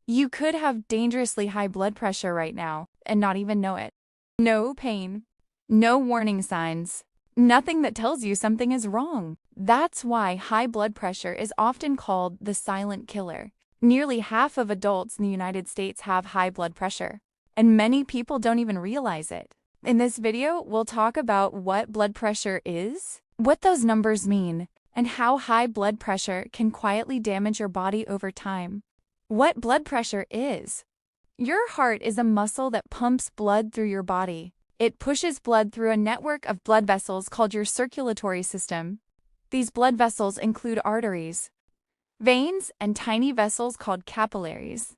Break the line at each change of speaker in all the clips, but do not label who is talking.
You could have dangerously high blood pressure right now and not even know it. No pain, no warning signs, nothing that tells you something is wrong. That's why high blood pressure is often called the silent killer. Nearly half of adults in the United States have high blood pressure, and many people don't even realize it. In this video, we'll talk about what blood pressure is, what those numbers mean, and how high blood pressure can quietly damage your body over time. What blood pressure is. Your heart is a muscle that pumps blood through your body. It pushes blood through a network of blood vessels called your circulatory system. These blood vessels include arteries, veins, and tiny vessels called capillaries.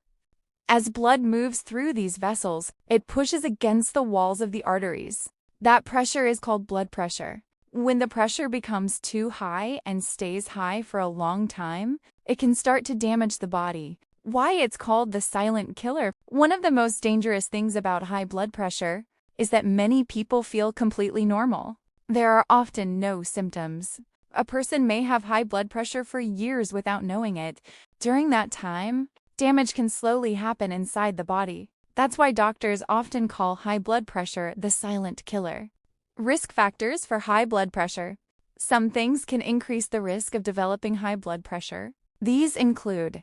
As blood moves through these vessels, it pushes against the walls of the arteries. That pressure is called blood pressure. When the pressure becomes too high and stays high for a long time, it can start to damage the body. Why it's called the silent killer. One of the most dangerous things about high blood pressure is that many people feel completely normal. There are often no symptoms. A person may have high blood pressure for years without knowing it. During that time, damage can slowly happen inside the body. That's why doctors often call high blood pressure the silent killer. Risk factors for high blood pressure. Some things can increase the risk of developing high blood pressure. These include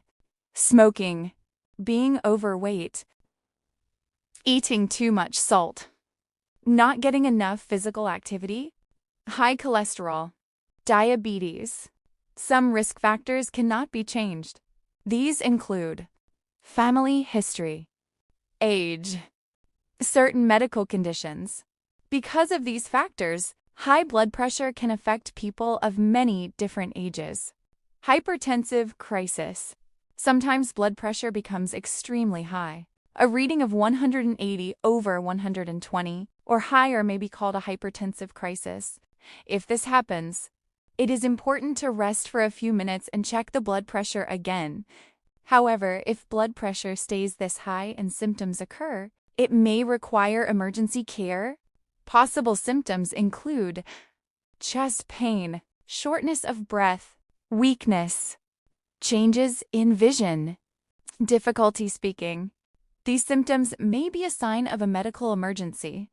smoking, being overweight, eating too much salt, not getting enough physical activity, high cholesterol, diabetes. Some risk factors cannot be changed. These include family history, age, certain medical conditions. Because of these factors, high blood pressure can affect people of many different ages. Hypertensive crisis. Sometimes blood pressure becomes extremely high. A reading of 180 over 120 or higher may be called a hypertensive crisis. If this happens, it is important to rest for a few minutes and check the blood pressure again. However, if blood pressure stays this high and symptoms occur, it may require emergency care. Possible symptoms include chest pain, shortness of breath, weakness, changes in vision, difficulty speaking. These symptoms may be a sign of a medical emergency.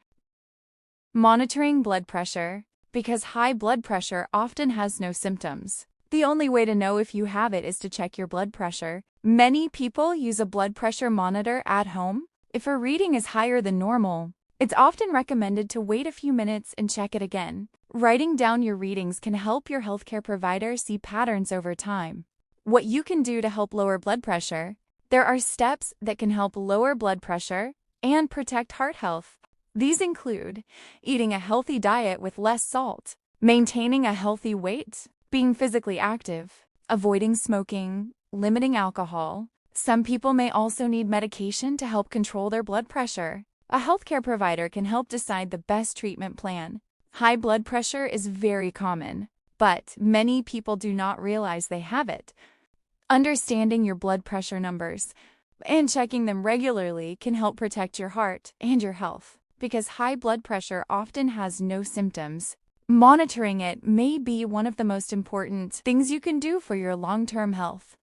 Monitoring blood pressure. Because high blood pressure often has no symptoms, the only way to know if you have it is to check your blood pressure. Many people use a blood pressure monitor at home. If a reading is higher than normal, it's often recommended to wait a few minutes and check it again. Writing down your readings can help your healthcare provider see patterns over time. What you can do to help lower blood pressure. There are steps that can help lower blood pressure and protect heart health. These include eating a healthy diet with less salt, maintaining a healthy weight, being physically active, avoiding smoking, limiting alcohol. Some people may also need medication to help control their blood pressure. A healthcare provider can help decide the best treatment plan. High blood pressure is very common, but many people do not realize they have it. Understanding your blood pressure numbers and checking them regularly can help protect your heart and your health. Because high blood pressure often has no symptoms, monitoring it may be one of the most important things you can do for your long-term health.